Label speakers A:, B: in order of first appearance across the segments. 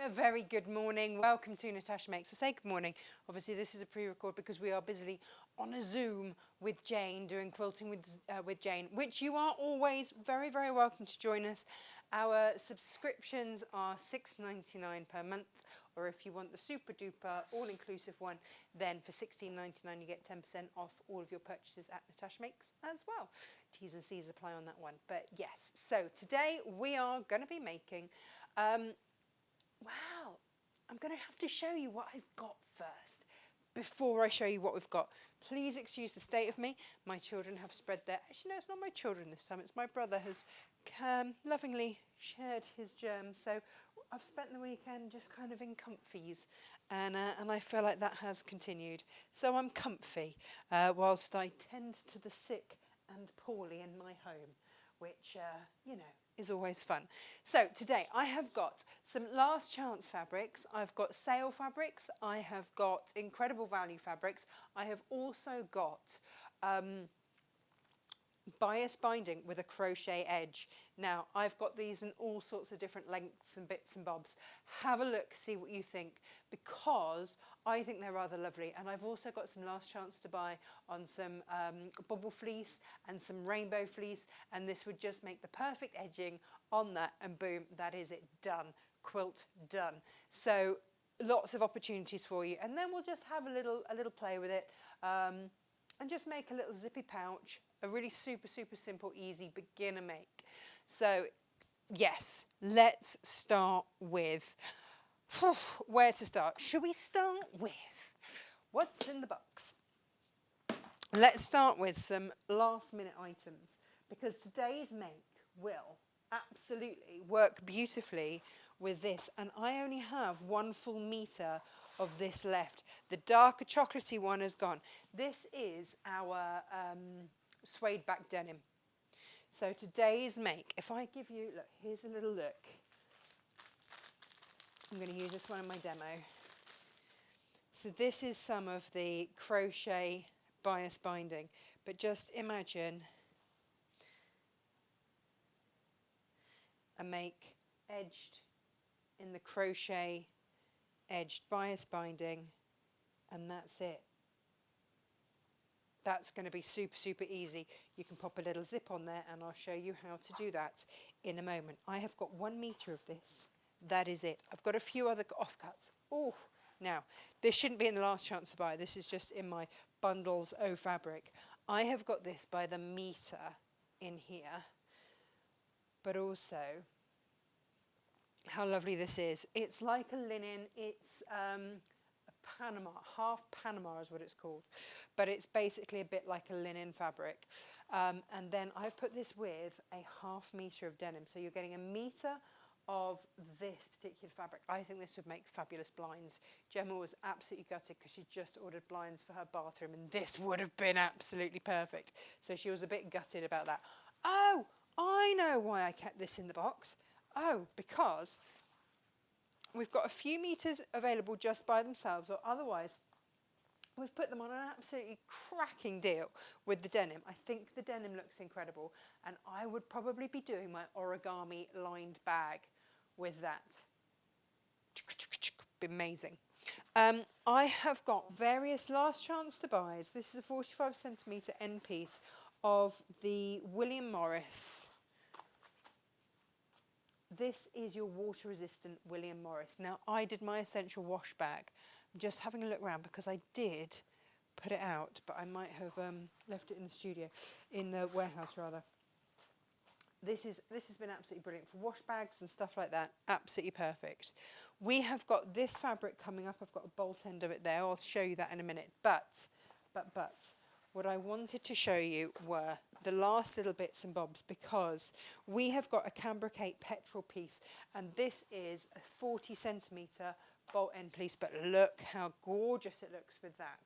A: A very good morning. Welcome to Natasha Makes. So say good morning. Obviously, this is a pre-record because we are busily on a Zoom with Jane, doing quilting with Jane, which you are always very, very welcome to join us. Our subscriptions are $6.99 per month, or if you want the super duper all-inclusive one, then for $16.99 you get 10% off all of your purchases at Natasha Makes as well. T's and C's apply on that one. But yes, so today we are going to be making wow, I'm going to have to show you what I've got first before I show you what we've got. Please excuse the state of me. My children have spread their... Actually, no, it's not my children this time. It's my brother who's lovingly shared his germs. So I've spent the weekend just kind of in comfies, and I feel like that has continued. So I'm comfy whilst I tend to the sick and poorly in my home, which, you know, is always fun. So today I have got some last chance fabrics, I've got sale fabrics, I have got incredible value fabrics, I have also got bias binding with a crochet edge. Now I've got these in all sorts of different lengths and bits and bobs. Have a look, see what you think, because I think they're rather lovely. And I've also got some last chance to buy on some bobble fleece and some rainbow fleece, and this would just make the perfect edging on that, and boom, that is it, done. Quilt done. So lots of opportunities for you, and then we'll just have a little play with it and just make a little zippy pouch, a really super simple, easy beginner make. So yes, let's start with where to start. Should we start with what's in the box? Let's start with some last minute items, because today's make will absolutely work beautifully with this, and I only have 1 full meter of this left. The darker chocolatey one is gone. This is our suede back denim. So today's make, if I give you, look, here's a little look. I'm going to use this one in my demo. So this is some of the crochet bias binding, but just imagine a make edged in the crochet edged bias binding, and that's it. That's going to be super easy. You can pop a little zip on there, and I'll show you how to do that in a moment. I have got 1 meter of this. That is it. I've got a few other offcuts. Oh, now this shouldn't be in the last chance to buy. This is just in my bundles of fabric. I have got this by the meter in here, but also how lovely this is. It's like a linen. It's a Panama, half Panama is what it's called, but it's basically a bit like a linen fabric. And then I've put this with a 1/2 meter of denim, so you're getting a meter of this particular fabric. I think this would make fabulous blinds. Gemma was absolutely gutted because she just ordered blinds for her bathroom, and this would have been absolutely perfect. So she was a bit gutted about that. Oh, I know why I kept this in the box. Oh, because we've got a few meters available just by themselves, or otherwise we've put them on an absolutely cracking deal with the denim. I think the denim looks incredible, and I would probably be doing my origami lined bag with that. Be amazing. I have got various last chance to buys. This is a 45 centimetre end piece of the William Morris. This is your water resistant William Morris. Now I did my essential wash bag. I'm just having a look around because I did put it out, but I might have left it in the studio, in the warehouse rather. This has been absolutely brilliant for wash bags and stuff like that. Absolutely perfect. We have got this fabric coming up. I've got a bolt end of it there. I'll show you that in a minute. But what I wanted to show you were the last little bits and bobs, because we have got a cambricate petrol piece, and this is a 40 centimetre bolt end piece, but look how gorgeous it looks with that.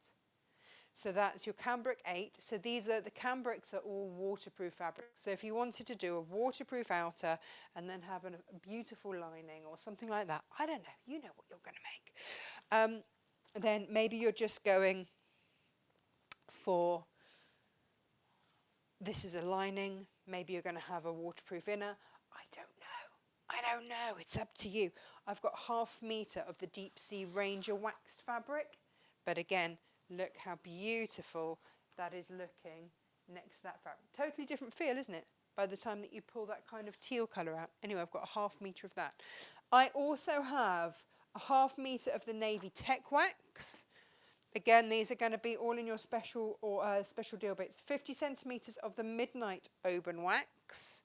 A: So that's your cambric 8. So these are, the cambrics are all waterproof fabrics. So if you wanted to do a waterproof outer and then have a beautiful lining or something like that, I don't know, you know what you're going to make. Then maybe you're just going for, this is a lining, maybe you're going to have a waterproof inner. I don't know. I don't know, it's up to you. I've got 1/2 metre of the Deep Sea Ranger waxed fabric, but again, look how beautiful that is looking next to that fabric. Totally different feel, isn't it? By the time that you pull that kind of teal colour out. Anyway, I've got 1/2 metre of that. I also have a 1/2 metre of the Navy Tech Wax. Again, these are going to be all in your special or special deal bits. 50 centimetres of the Midnight Oban Wax.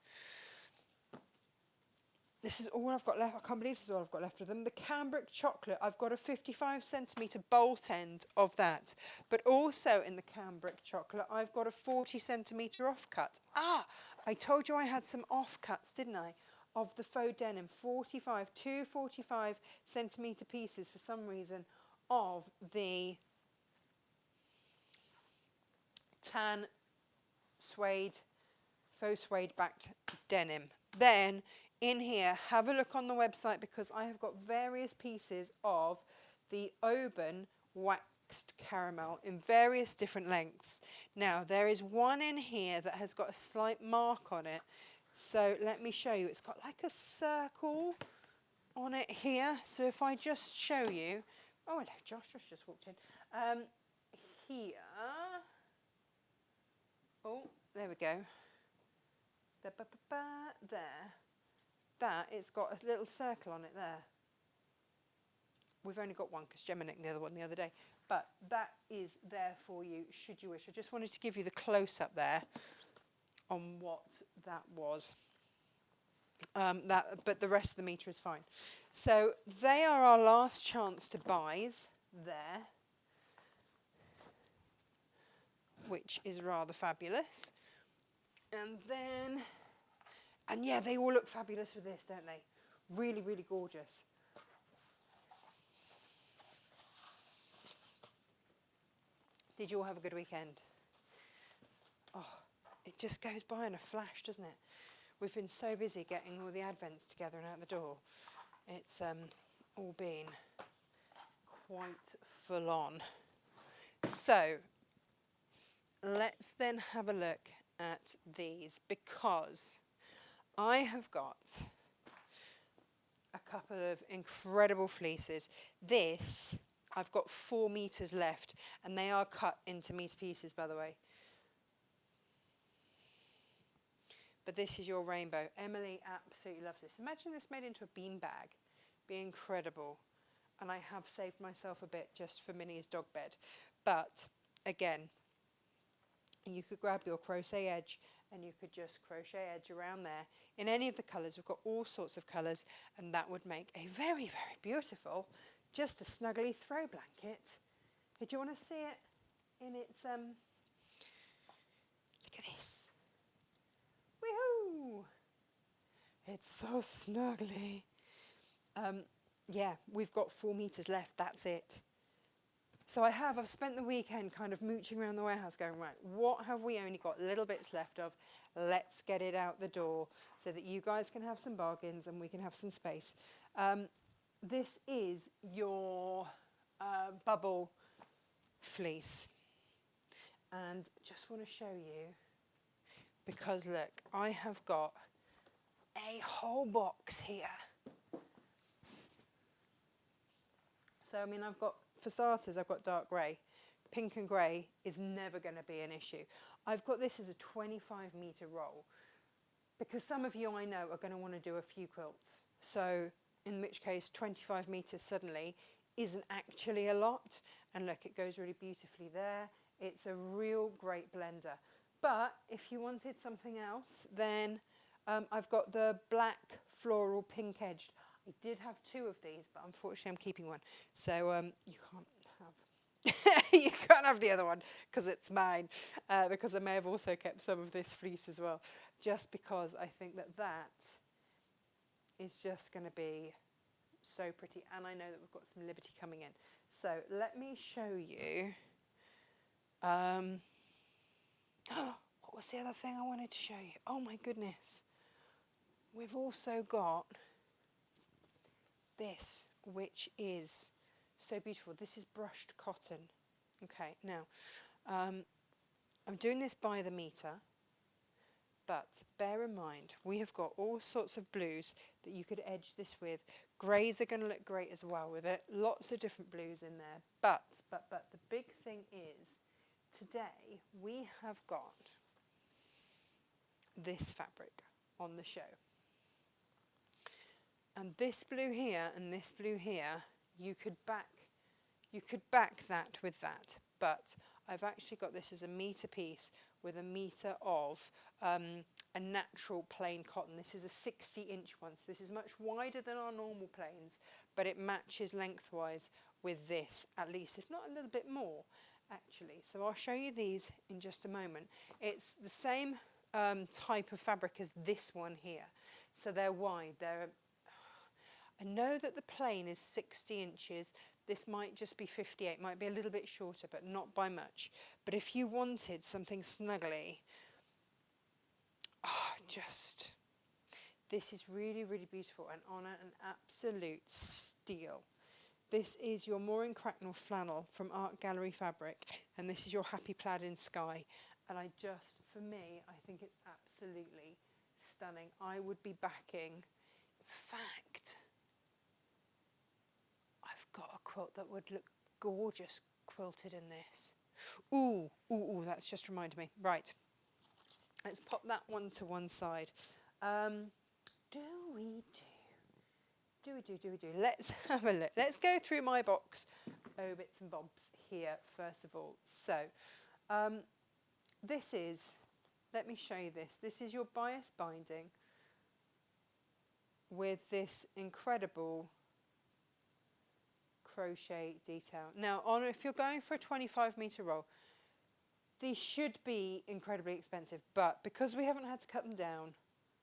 A: This is all I've got left. I can't believe this is all I've got left of them. The Cambric Chocolate, I've got a 55 centimetre bolt end of that. But also in the Cambric Chocolate, I've got a 40 centimetre offcut. Ah, I told you I had some offcuts, didn't I? Of the faux denim, 2 45 centimetre pieces for some reason of the tan suede, faux suede backed denim. Then in here, have a look on the website because I have got various pieces of the Oban waxed caramel in various different lengths. Now, there is one in here that has got a slight mark on it. So let me show you. It's got like a circle on it here. So if I just show you. Oh, hello, Josh. Josh just walked in. Here. Oh, there we go. There. That, it's got a little circle on it there. We've only got one because Gemma nicked the other one the other day. But that is there for you, should you wish. I just wanted to give you the close-up there on what that was. But the rest of the metre is fine. So they are our last chance to buys there, which is rather fabulous. And then... And yeah, they all look fabulous with this, don't they? Really, really gorgeous. Did you all have a good weekend? Oh, it just goes by in a flash, doesn't it? We've been so busy getting all the advents together and out the door. It's all been quite full on. So, let's then have a look at these because... I have got a couple of incredible fleeces. This, I've got 4 metres left, and they are cut into metre pieces, by the way. But this is your rainbow. Emily absolutely loves this. Imagine this made into a bean bag. Be incredible. And I have saved myself a bit just for Minnie's dog bed. But, again, you could grab your crochet edge and you could just crochet edge around there in any of the colours. We've got all sorts of colours and that would make a very, very beautiful, just a snuggly throw blanket. Do you want to see it in its, look at this. Woohoo! It's so snuggly. Yeah, we've got 4 metres left, that's it. So I've spent the weekend kind of mooching around the warehouse going, right, what have we only got little bits left of? Let's get it out the door so that you guys can have some bargains and we can have some space. This is your bubble fleece. And just want to show you, because look, I have got a whole box here. So, I mean, I've got, for starters, I've got dark grey. Pink and grey is never going to be an issue. I've got this as a 25 metre roll because some of you I know are going to want to do a few quilts. So in which case 25 metres suddenly isn't actually a lot. And look, it goes really beautifully there. It's a real great blender. But if you wanted something else, then I've got the black floral pink edged. I did have 2 of these, but unfortunately I'm keeping one. So you can't have you can't have the other one because it's mine. Because I may have also kept some of this fleece as well, just because I think that that is just going to be so pretty. And I know that we've got some Liberty coming in. So let me show you. What was the other thing I wanted to show you? Oh my goodness. We've also got this, which is so beautiful. This is brushed cotton. Okay, now I'm doing this by the metre, But bear in mind, we have got all sorts of blues that you could edge this with. Greys are going to look great as well with it. Lots of different blues in there. But the big thing is, today we have got this fabric on the show. And this blue here and this blue here, you could back that with that. But I've actually got this as a metre piece with a metre of a natural plain cotton. This is a 60-inch one, so this is much wider than our normal plains, but it matches lengthwise with this, at least, if not a little bit more, actually. So I'll show you these in just a moment. It's the same type of fabric as this one here. So they're wide. I know that the plain is 60 inches. This might just be 58, might be a little bit shorter, but not by much. But if you wanted something snuggly, this is really, really beautiful and on an absolute steal. This is your Maureen Cracknell flannel from Art Gallery Fabric, and this is your Happy Plaid in Sky. And for me, I think it's absolutely stunning. I would be backing, in fact, I've got a quilt that would look gorgeous quilted in this. Ooh, that's just reminded me. Right, let's pop that one to one side. Do we do? Let's have a look. Let's go through my box. Oh, bits and bobs here, first of all. So, this is, let me show you this. This is your bias binding with this incredible crochet detail. Now, if you're going for a 25-metre roll, these should be incredibly expensive, but because we haven't had to cut them down,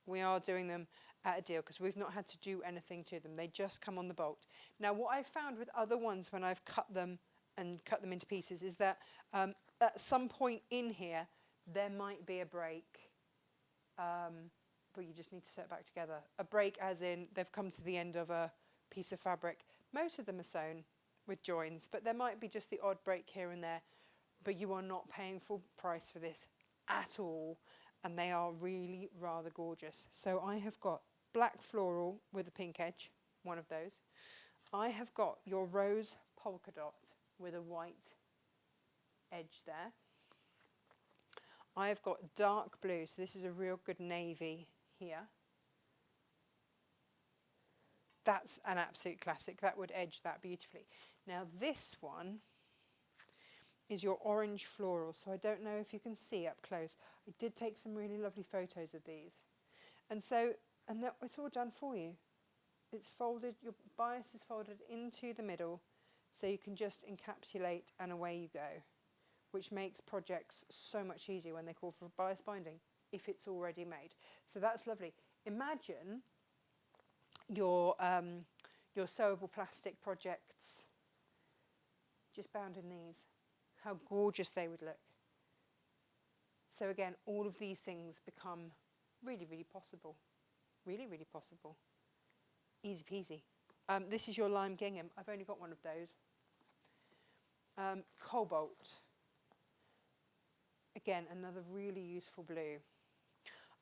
A: we are doing them at a deal because we've not had to do anything to them. They just come on the bolt. Now, what I've found with other ones when I've cut them into pieces is that at some point in here, there might be a break, but you just need to sew it back together. A break as in they've come to the end of a piece of fabric. Most of them are sewn with joins, but there might be just the odd break here and there, but you are not paying full price for this at all, and they are really rather gorgeous. So I have got black floral with a pink edge, one of those. I have got your rose polka dot with a white edge there. I've got dark blue, so this is a real good navy here. That's an absolute classic. That would edge that beautifully. Now this one is your orange floral, so I don't know if you can see up close. I did take some really lovely photos of these. And it's all done for you. It's folded, your bias is folded into the middle, so you can just encapsulate and away you go, which makes projects so much easier when they call for bias binding, if it's already made. So that's lovely. Imagine your sewable plastic projects just bound in these. How gorgeous they would look. So again, all of these things become really, really possible. Really, really possible. Easy peasy. This is your lime gingham. I've only got one of those. Cobalt. Again, another really useful blue.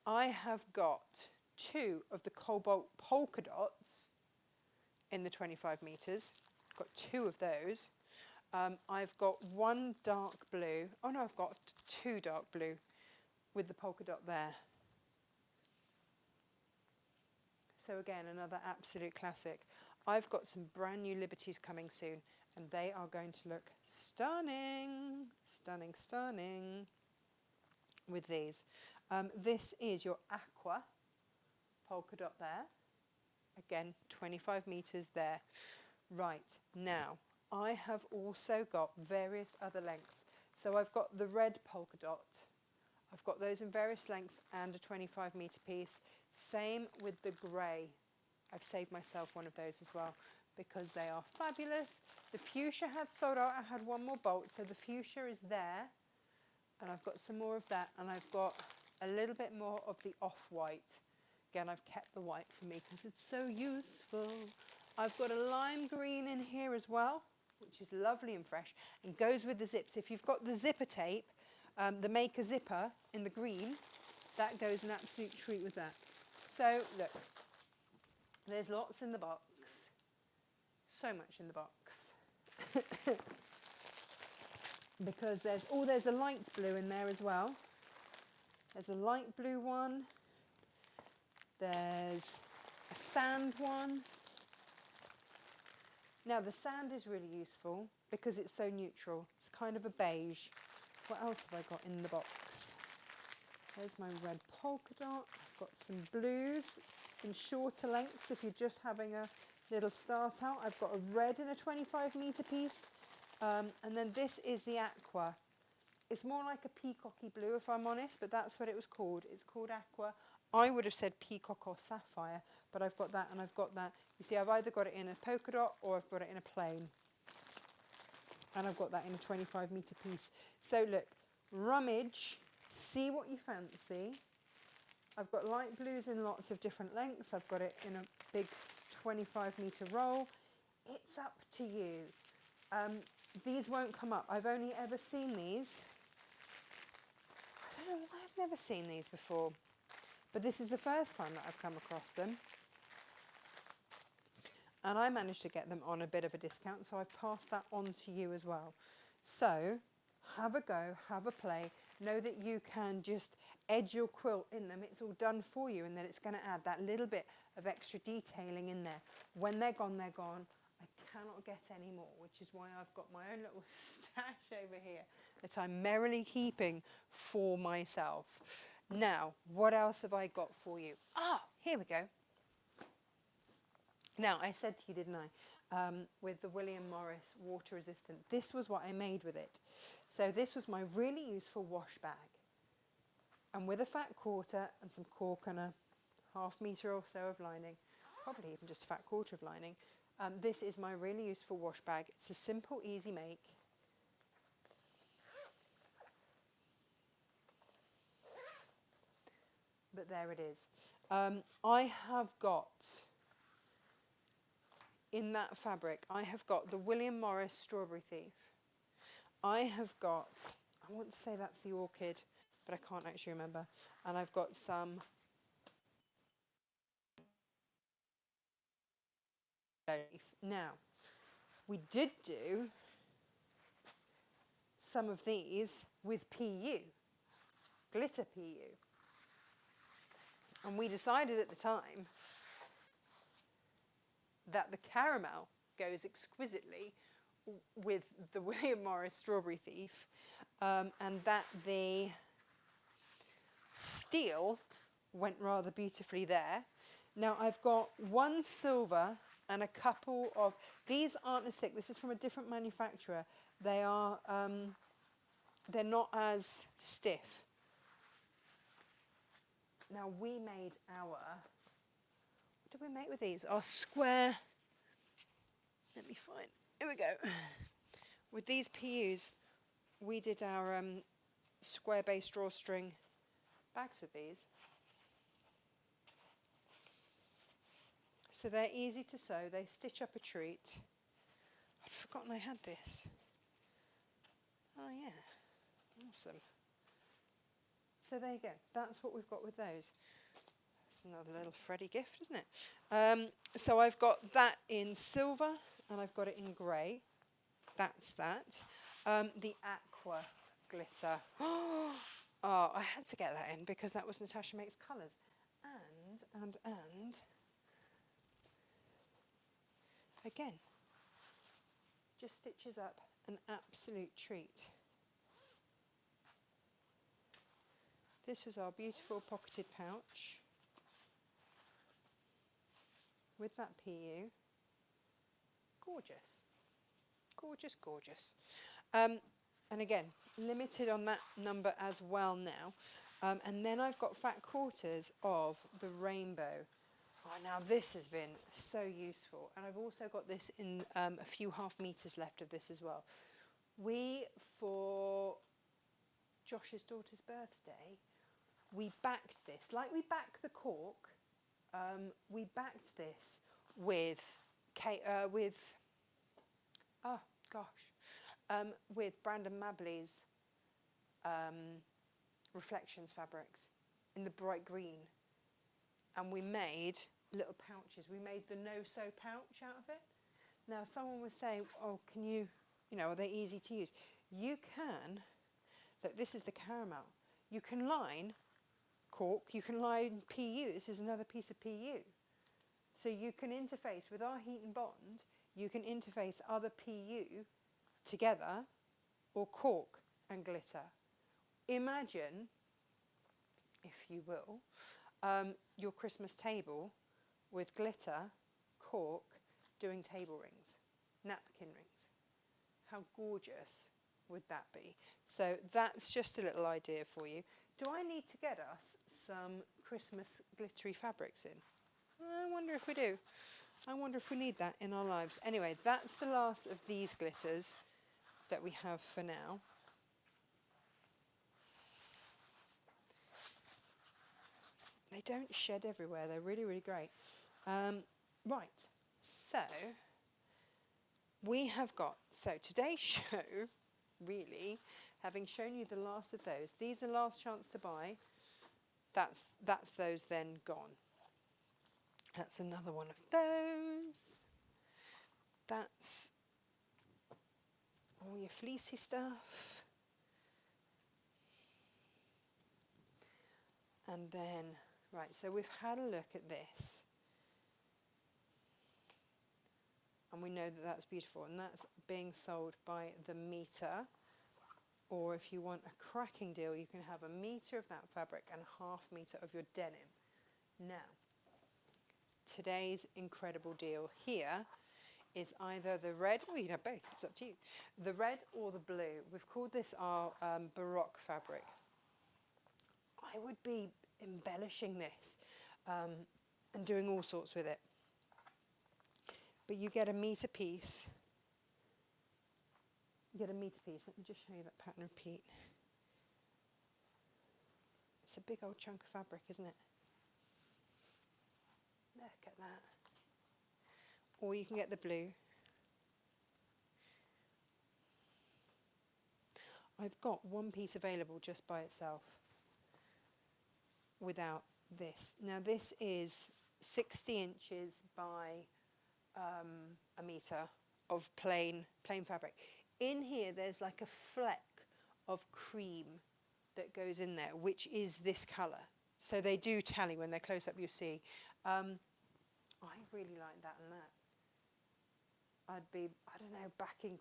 A: I have got 2 of the cobalt polka dots in the 25 metres. Got 2 of those. I've got 1 dark blue. Oh no, I've got 2 dark blue with the polka dot there. So again, another absolute classic. I've got some brand new Liberties coming soon, and they are going to look stunning, stunning, stunning with these. This is your aqua polka dot there. Again, 25 metres there. Right, now, I have also got various other lengths. So I've got the red polka dot. I've got those in various lengths and a 25 metre piece. Same with the grey. I've saved myself one of those as well because they are fabulous. The fuchsia had sold out. I had 1 more bolt, so the fuchsia is there. And I've got some more of that, and I've got a little bit more of the off-white. Again, I've kept the white for me because it's so useful. I've got a lime green in here as well, which is lovely and fresh and goes with the zips. If you've got the zipper tape, the Maker zipper in the green, that goes an absolute treat with that. So look, there's lots in the box. So much in the box. Because there's a light blue in there as well. There's a light blue one. There's a sand one. Now the sand is really useful because it's so neutral. It's kind of a beige. What else have I got in the box? There's my red polka dot. I've got some blues in shorter lengths if you're just having a little start out. I've got a red in a 25 metre piece. And then this is the aqua. It's more like a peacocky blue if I'm honest, but that's what it was called. It's called aqua. I would have said peacock or sapphire, but I've got that and I've got that. You see, I've either got it in a polka dot or I've got it in a plain. And I've got that in a 25 metre piece. So look, rummage, see what you fancy. I've got light blues in lots of different lengths. I've got it in a big 25 metre roll. It's up to you. These won't come up. I've only ever seen these. I don't know why I've never seen these before. But this is the first time that I've come across them. And I managed to get them on a bit of a discount, so I've passed that on to you as well. So have a go, have a play. Know that you can just edge your quilt in them. It's all done for you, and then it's going to add that little bit of extra detailing in there. When they're gone, they're gone. I cannot get any more, which is why I've got my own little stash over here that I'm merrily keeping for myself. Now, what else have I got for you? Ah, here we go. Now, I said to you, didn't I, with the William Morris water resistant, this was what I made with it. So this was my really useful wash bag. And with a fat quarter and some cork and a ½ metre or so of lining, probably even just a fat quarter of lining, this is my really useful wash bag. It's a simple, easy make. But there it is. I have got, in that fabric, I have got the William Morris Strawberry Thief. I have got, I want to say that's the orchid, but I can't actually remember. And I've got some leaf. Now, we did do some of these with PU, glitter PU. And we decided at the time that the caramel goes exquisitely with the William Morris Strawberry Thief, and that the steel went rather beautifully there. Now I've got one silver and a couple of, these aren't as thick, this is from a different manufacturer. They are, they're not as stiff. Now we made our, what did we make with these? Our square, let me find, here we go. With these PUs, we did our square base drawstring bags with these. So they're easy to sew, they stitch up a treat. I'd forgotten I had this. Oh yeah, awesome. So there you go, that's what we've got with those. It's another little Freddie gift, isn't it? So I've got that in silver and I've got it in grey. That's that. The aqua glitter. Oh, I had to get that in because that was Natasha Makes colours. And, again, just stitches up an absolute treat. This was our beautiful pocketed pouch with that PU. Gorgeous. Gorgeous, gorgeous. And again, limited on that number as well now. And then I've got fat quarters of the rainbow. Oh, now this has been so useful. And I've also got this in a few ½ meters left of this as well. We, for Josh's daughter's birthday, we backed this, like we back the cork, we backed this with Brandon Mabley's Reflections fabrics. in the bright green. And we made little pouches. We made the no-sew pouch out of it. Now, someone was saying, oh, can you, are they easy to use? You can, look, this is the caramel. You can line cork, you can line PU. This is another piece of PU. So you can interface with our heat and bond, you can interface other PU together, or cork and glitter. Imagine, if you will, your Christmas table with glitter, cork, doing table rings, napkin rings. How gorgeous would that be? So that's just a little idea for you. Do I need to get us some Christmas glittery fabrics in? I wonder if we do. I wonder if we need that in our lives. Anyway, that's the last of these glitters that we have for now. They don't shed everywhere. They're really, really great. Right, so we have got, today's show, really, having shown you the last of those, these are last chance to buy, that's those then gone. That's another one of those. That's all your fleecy stuff. And then, right, so we've had a look at this. And we know that that's beautiful. And that's being sold by the metre. Or if you want a cracking deal, you can have a metre of that fabric and half metre of your denim. Now, today's incredible deal here is either the red, or you can have both, it's up to you. The red or the blue. We've called this our Baroque fabric. I would be embellishing this and doing all sorts with it. But you get a metre piece. You get a metre piece. Let me just show you that pattern repeat. It's a big old chunk of fabric, isn't it? Look at that. Or you can get the blue. I've got one piece available just by itself without this. Now this is 60 inches by a metre of plain fabric. In here there's like a fleck of cream that goes in there, which is this colour. So they do tally when they're close up, you see. I really like that and that. I'd be, I don't know,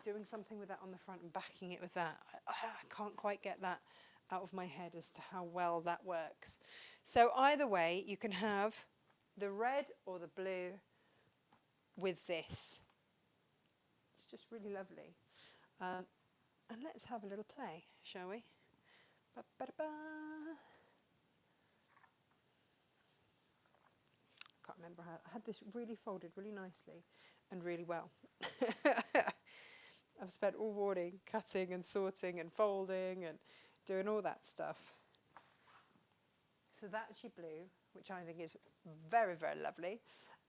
A: doing something with that on the front and backing it with that. I can't quite get that out of my head as to how well that works. So either way, you can have the red or the blue with this. It's just really lovely. And let's have a little play, shall we? Ba-ba-da-ba. I can't remember how. I had this really folded really nicely and really well. I've spent all morning cutting and sorting and folding and doing all that stuff. So that's your blue, which I think is very, very lovely.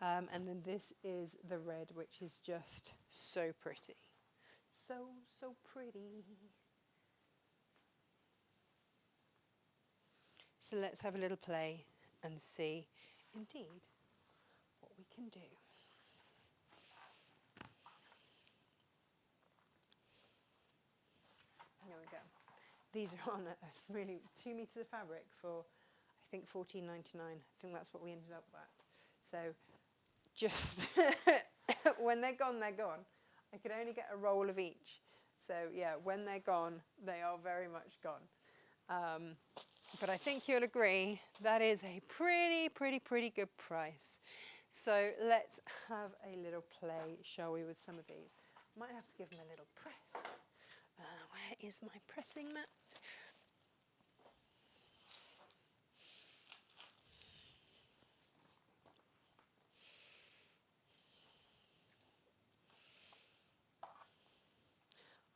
A: And then this is the red, which is just so pretty. So, so pretty. So let's have a little play and see, indeed, what we can do. Here we go. These are on a really 2 meters of fabric for, I think, $14.99. I think that's what we ended up at. So just when they're gone, they're gone. I could only get a roll of each. So yeah, when they're gone, they are very much gone. But I think you'll agree that is a pretty good price. So let's have a little play, shall we, with some of these. Might have to give them a little press. Where is my pressing mat?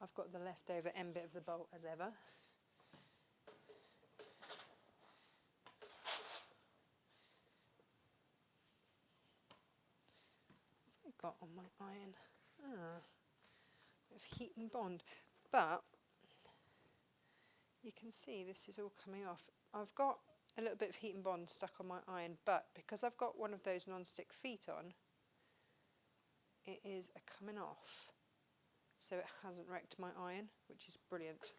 A: I've got the leftover end bit of the bolt as ever. I've got on my iron bit of heat and bond, but you can see this is all coming off. I've got a little bit of heat and bond stuck on my iron, but because I've got one of those non-stick feet on, it is coming off, so it hasn't wrecked my iron, which is brilliant.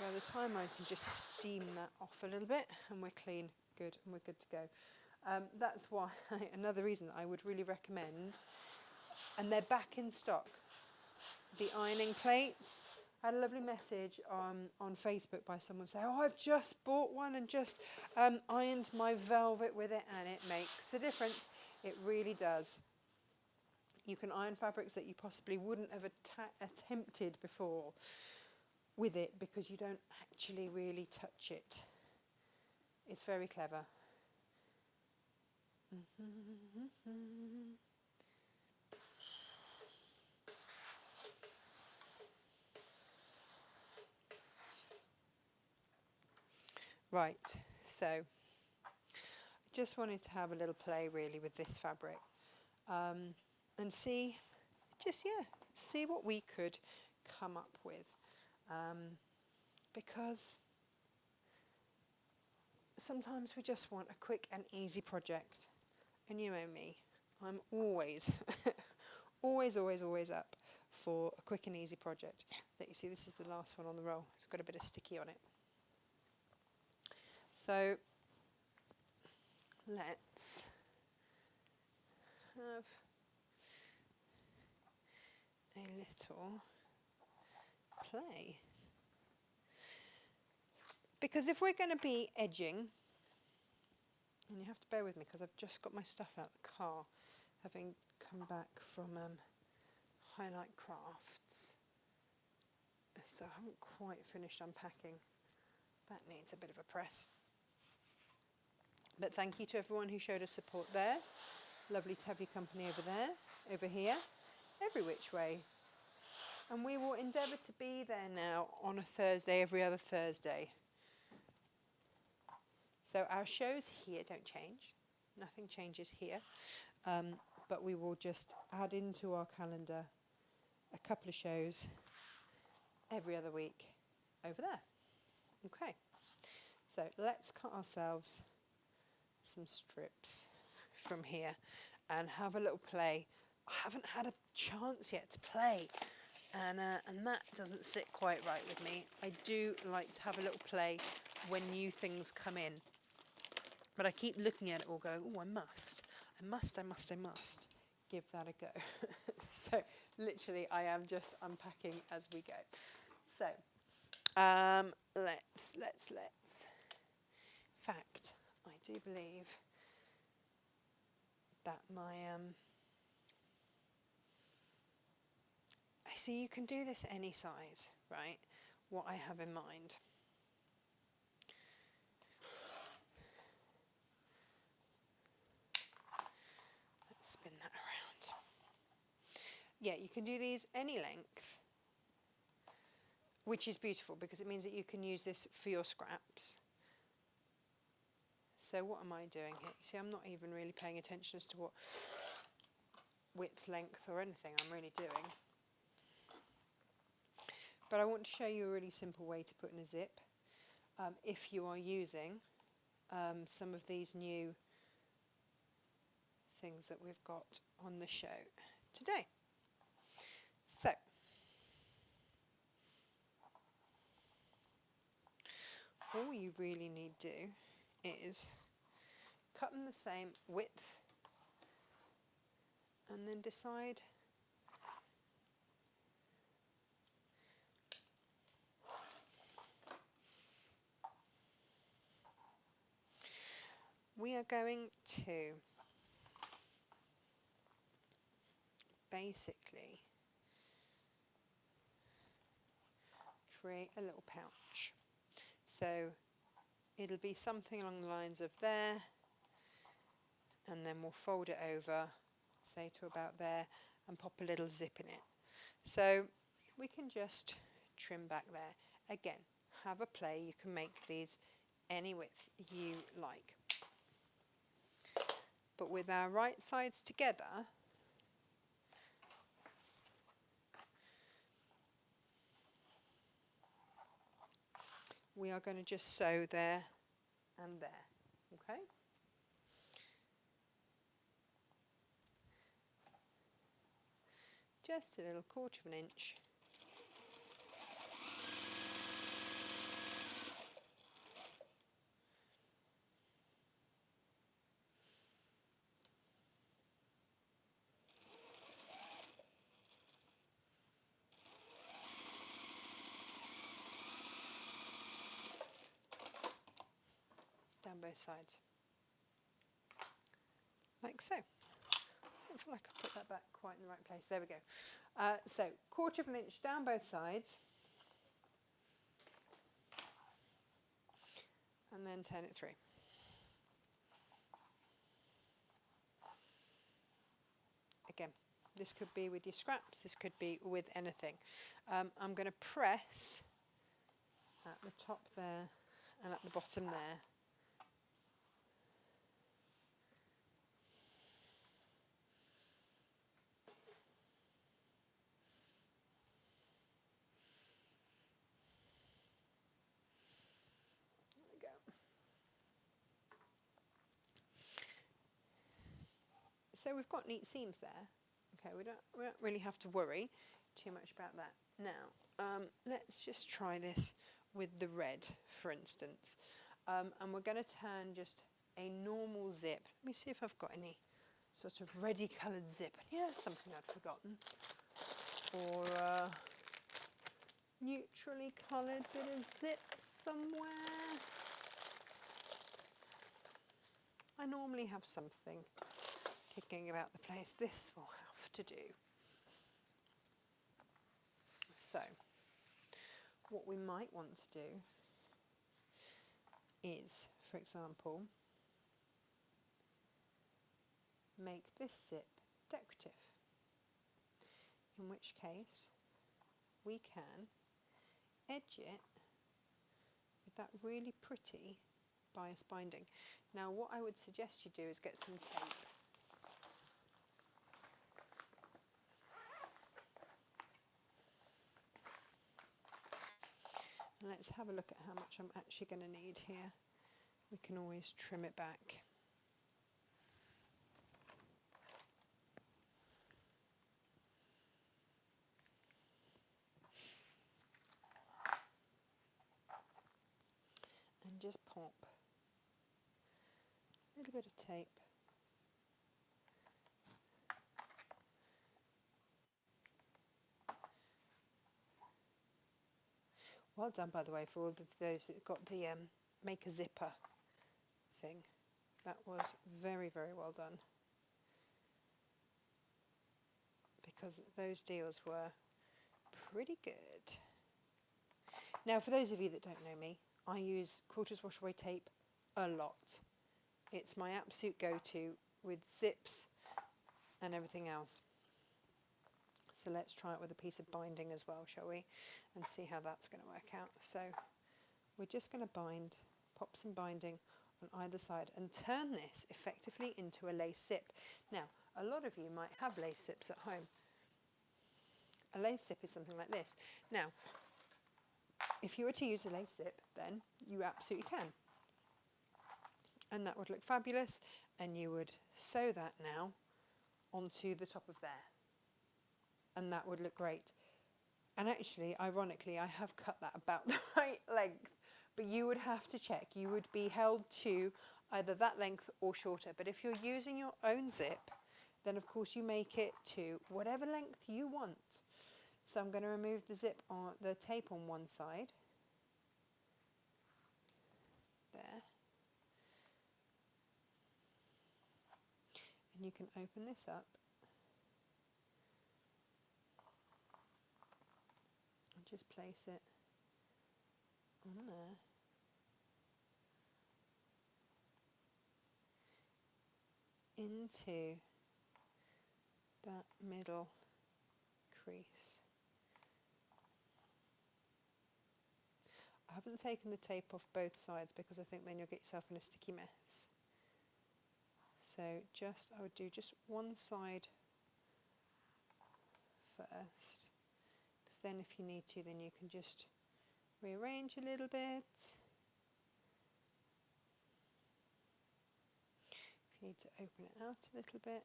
A: By the time I can just steam that off a little bit and we're clean, good, and we're good to go. That's why, another reason that I would really recommend, and they're back in stock, the ironing plates. I had a lovely message on Facebook by someone saying, oh, I've just bought one and just ironed my velvet with it, and it makes a difference. It really does. You can iron fabrics that you possibly wouldn't have attempted before with it because you don't actually really touch it. It's very clever. Right, so I just wanted to have a little play really with this fabric and see what we could come up with, because sometimes we just want a quick and easy project, and you know me, I'm always always up for a quick and easy project. Let you see, this is the last one on the roll. It's got a bit of sticky on it. So let's have a little play. Because if we're going to be edging, and you have to bear with me because I've just got my stuff out of the car, having come back from Highlight Crafts. So I haven't quite finished unpacking. That needs a bit of a press. But thank you to everyone who showed us support there. Lovely to have your company over there, over here, every which way. And we will endeavour to be there now on a Thursday, every other Thursday. So our shows here don't change. Nothing changes here. But we will just add into our calendar a couple of shows every other week over there. Okay. So let's cut ourselves some strips from here and have a little play. I haven't had a chance yet to play, and that doesn't sit quite right with me. I do like to have a little play when new things come in, but I keep looking at it all going, oh, I must give that a go. So literally I am just unpacking as we go. So let's in fact, I do believe that my I see you can do this any size, right? What I have in mind. Let's spin that around. Yeah, you can do these any length, which is beautiful because it means that you can use this for your scraps. So what am I doing here? You see, I'm not even really paying attention as to what width, length or anything I'm really doing. But I want to show you a really simple way to put in a zip if you are using some of these new things that we've got on the show today. So all you really need to do is cut them the same width and then decide we are going to basically create a little pouch. So it'll be something along the lines of there, and then we'll fold it over, say to about there, and pop a little zip in it. So we can just trim back there. Again, have a play. You can make these any width you like. But with our right sides together, we are going to just sew there and there. Okay. Just a little 1/4 of an inch. Down both sides, like so. I don't feel like I put that back quite in the right place. There we go. So 1/4 of an inch down both sides, and then turn it through. Again, this could be with your scraps, this could be with anything. I'm going to press at the top there and at the bottom there. There we go. So we've got neat seams there. Okay, we don't really have to worry too much about that. Now, let's just try this with the red, for instance. And we're going to turn just a normal zip. Let me see if I've got any sort of ready coloured zip. Yeah, that's something I'd forgotten. Or a neutrally coloured bit of zip somewhere. I normally have something kicking about the place. This will have to do. So, what we might want to do is, for example, make this zip decorative, in which case we can edge it with that really pretty bias binding. Now what I would suggest you do is get some tape. And let's have a look at how much I'm actually going to need here. We can always trim it back. And just pop a little bit of tape well done, by the way, for all of those that got the make a zipper thing. That was very, very well done, because those deals were pretty good. Now, for those of you that don't know me, I use quarters wash away tape a lot. It's my absolute go-to with zips and everything else. So let's try it with a piece of binding as well, shall we? And see how that's going to work out. So we're just going to pop some binding on either side and turn this effectively into a lace zip. Now, a lot of you might have lace zips at home. A lace zip is something like this. Now, if you were to use a lace zip, then you absolutely can. And that would look fabulous, and you would sew that now onto the top of there. And that would look great. And actually, ironically, I have cut that about the right length, but you would have to check. You would be held to either that length or shorter. But if you're using your own zip, then of course you make it to whatever length you want. So I'm going to remove the zip on the tape on one side. There. And you can open this up. And just place it on there. Into that middle crease. I haven't taken the tape off both sides because I think then you'll get yourself in a sticky mess. So I would do just one side first, because then if you need to, then you can just rearrange a little bit. need to open it out a little bit,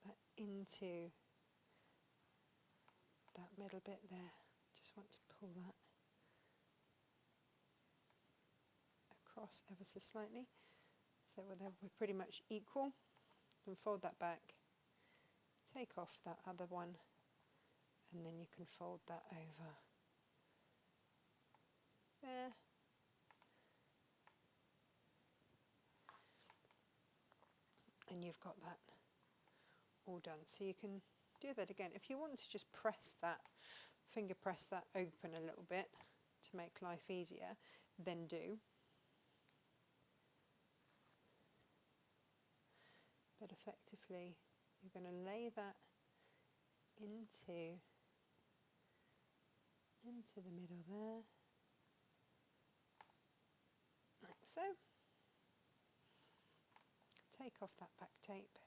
A: put that into that middle bit there. Just want to pull that across ever so slightly, so we're pretty much equal. And fold that back, take off that other one, and then you can fold that over there. And you've got that all done. So you can do that again. If you want to just press that, finger press that open a little bit to make life easier, then do. But effectively, you're going to lay that into the middle there, like so. Take off that back tape,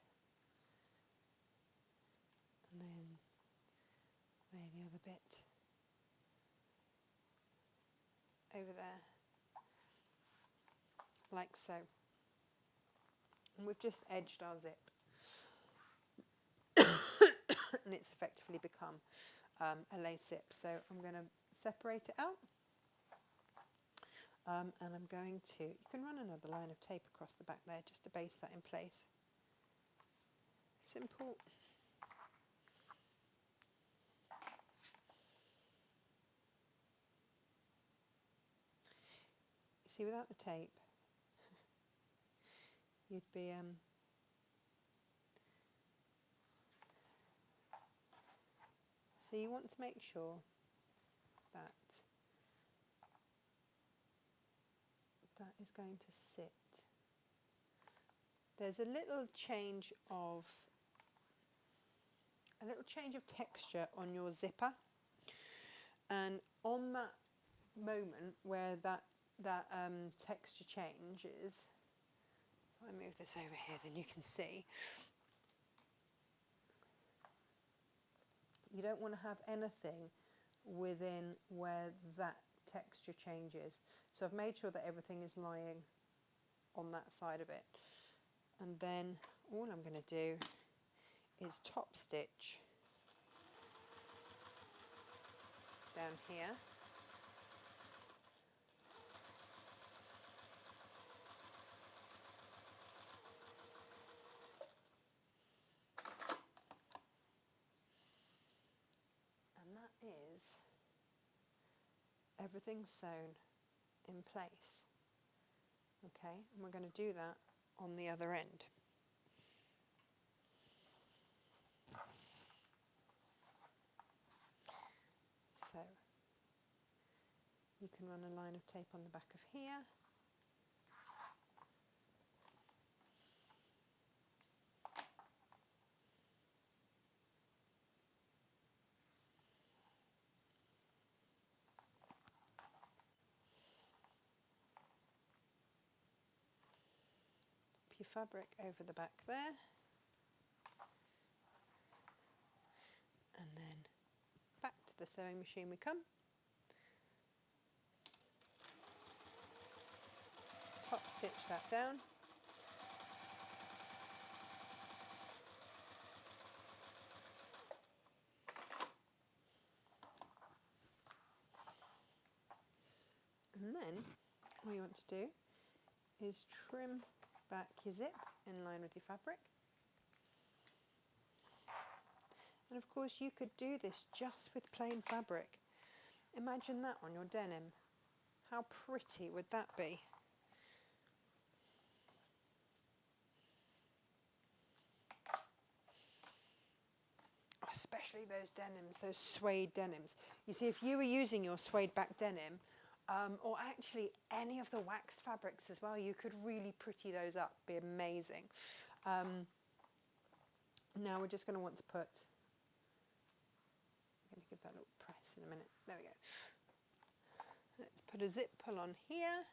A: and then lay the other bit over there, like so. And we've just edged our zip, and it's effectively become a lace zip. So I'm going to separate it out, and I'm going to, you can run another line of tape across the back there just to base that in place. Simple. You see, without the tape, you'd be so you want to make sure that that is going to sit. There's a little change of texture on your zipper, and on that moment where that texture changes, if I move this over here, then you can see you don't want to have anything within where that texture changes. So I've made sure that everything is lying on that side of it. And then all I'm going to do is top stitch down here. And that is everything sewn in place. Okay, and we're going to do that on the other end. So you can run a line of tape on the back of here. Pop your fabric over the back there. And then back to the sewing machine we come. Top stitch that down. And then what you want to do is trim back your zip in line with your fabric. And of course you could do this just with plain fabric. Imagine that on your denim. How pretty would that be? Especially those denims, those suede denims. You see, if you were using your suede back denim, or actually any of the waxed fabrics as well, you could really pretty those up, be amazing. Now we're just going to want to put, I'm going to give that a little press in a minute, there we go. Let's put a zip pull on here.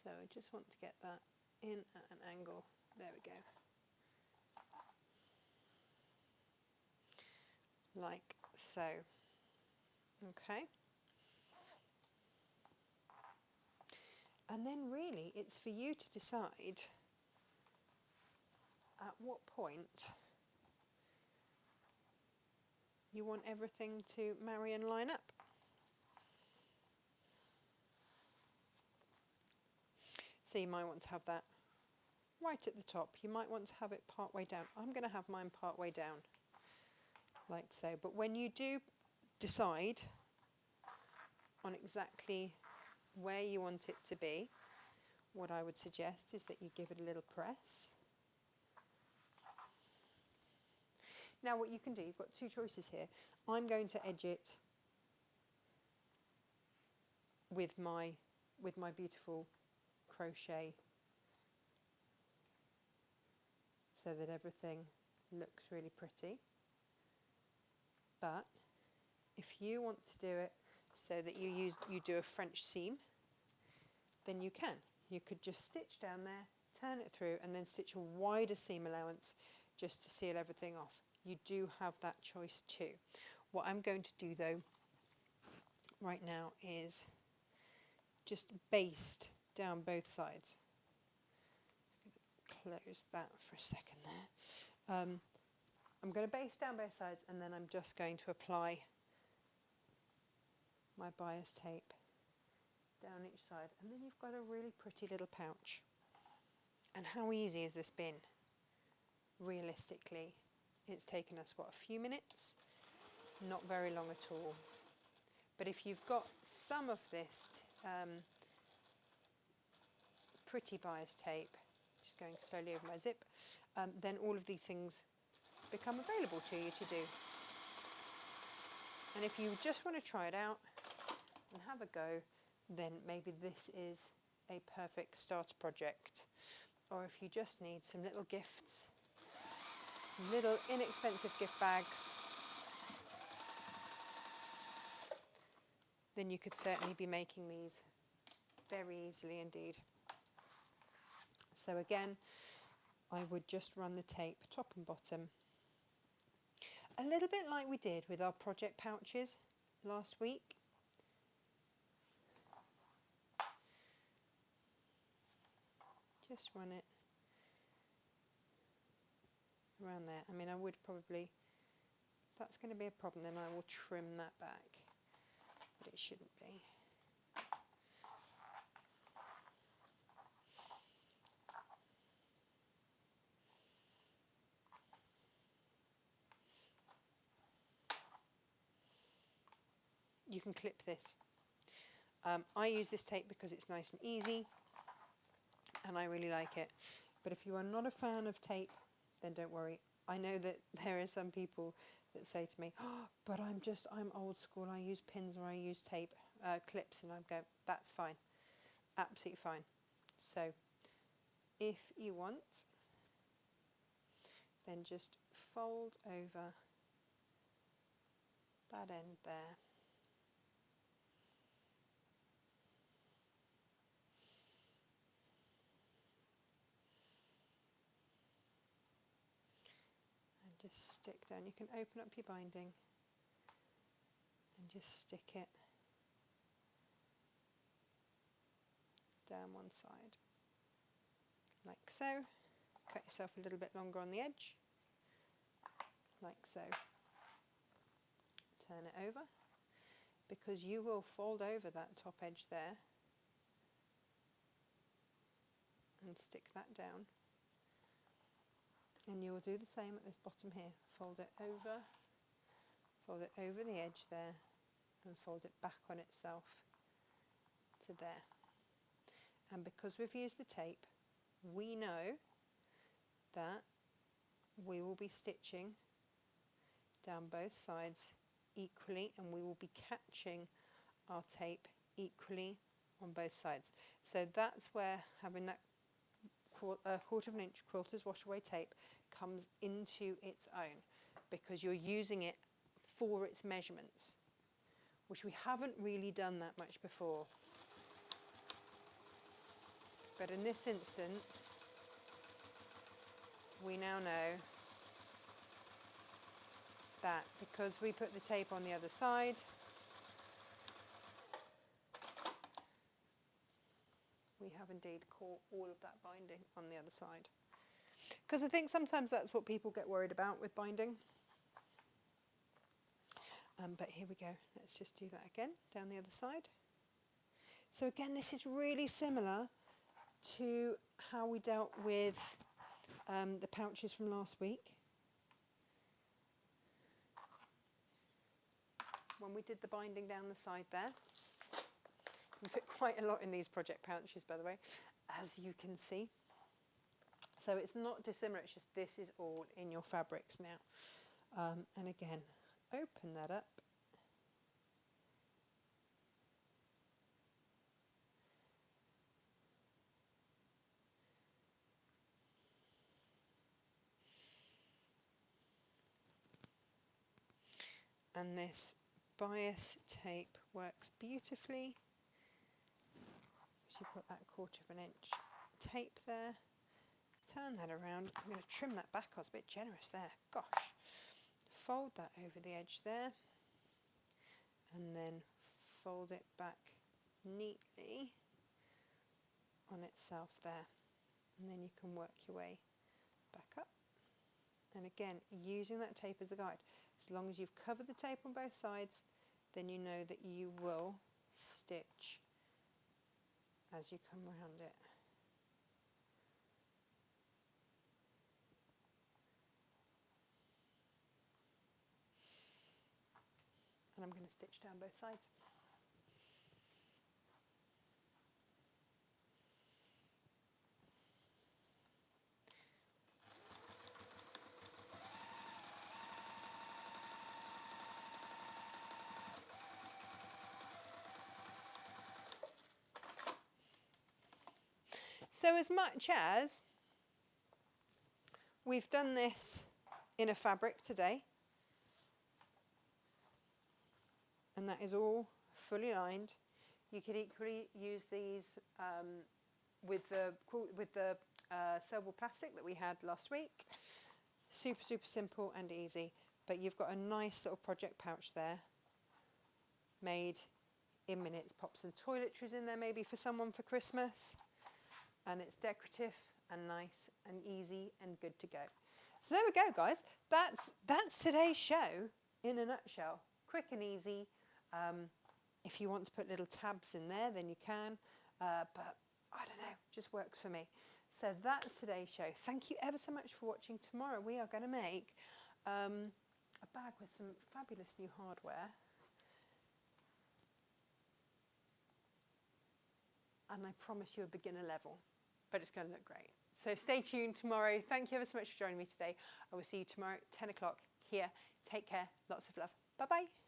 A: So So I just want to get that in at an angle. There we go. Like so. Okay. And then really it's for you to decide at what point you want everything to marry and line up. So you might want to have that right at the top. You might want to have it part way down. I'm going to have mine part way down, like so. But when you do decide on exactly where you want it to be, what I would suggest is that you give it a little press. Now what you can do, you've got two choices here. I'm going to edge it with my beautiful crochet so that everything looks really pretty. But if you want to do it so that you do a French seam, then you can. You could just stitch down there, turn it through, and then stitch a wider seam allowance just to seal everything off. You do have that choice too. What I'm going to do though right now is just baste down both sides. Close that for a second there. I'm going to baste down both sides, and then I'm just going to apply my bias tape down each side, and then you've got a really pretty little pouch. And how easy has this been? Realistically, it's taken us, what, a few minutes? Not very long at all. But if you've got some of this pretty bias tape, just going slowly over my zip, then all of these things become available to you to do. And if you just want to try it out and have a go, then maybe this is a perfect starter project. Or if you just need some little gifts, little inexpensive gift bags, then you could certainly be making these very easily indeed. So again, I would just run the tape top and bottom, a little bit like we did with our project pouches last week. Just run it around there. I mean, I would probably, if that's going to be a problem, then I will trim that back, but it shouldn't be. You can clip this. I use this tape because it's nice and easy, and I really like it. But if you are not a fan of tape, then don't worry. I know that there are some people that say to me, oh, but I'm old school, I use pins or I use tape, clips, and I go, that's fine, absolutely fine. So if you want, then just fold over that end there. Just stick down. You can open up your binding and just stick it down one side, like so. Cut yourself a little bit longer on the edge, like so. Turn it over, because you will fold over that top edge there and stick that down. And you will do the same at this bottom here. Fold it over the edge there, and fold it back on itself to there. And because we've used the tape, we know that we will be stitching down both sides equally, and we will be catching our tape equally on both sides. So that's where having that quarter of an inch quilter's wash away tape comes into its own, because you're using it for its measurements, which we haven't really done that much before. But in this instance, we now know that because we put the tape on the other side, we have indeed caught all of that binding on the other side. Because I think sometimes that's what people get worried about with binding. But here we go. Let's just do that again down the other side. So again, this is really similar to how we dealt with the pouches from last week. When we did the binding down the side there. You can fit quite a lot in these project pouches, by the way, as you can see. So it's not dissimilar, it's just this is all in your fabrics now. And again, open that up. And this bias tape works beautifully. So you've got that 1/4 inch tape there. Turn that around. I'm going to trim that back. I was a bit generous there. Gosh. Fold that over the edge there. And then fold it back neatly on itself there. And then you can work your way back up. And again, using that tape as the guide. As long as you've covered the tape on both sides, then you know that you will stitch as you come around it. And I'm going to stitch down both sides. So as much as we've done this in a fabric today, and that is all fully lined, you could equally use these with the sewable plastic that we had last week. Super, super simple and easy, but you've got a nice little project pouch there made in minutes. Pop some toiletries in there maybe for someone for Christmas. And it's decorative and nice and easy and good to go. So there we go, guys. That's today's show in a nutshell. Quick and easy. If you want to put little tabs in there, then you can. But I don't know, just works for me. So that's today's show. Thank you ever so much for watching. Tomorrow we are going to make a bag with some fabulous new hardware. And I promise you a beginner level. But it's going to look great. So stay tuned tomorrow. Thank you ever so much for joining me today. I will see you tomorrow at 10 o'clock here. Take care. Lots of love. Bye-bye.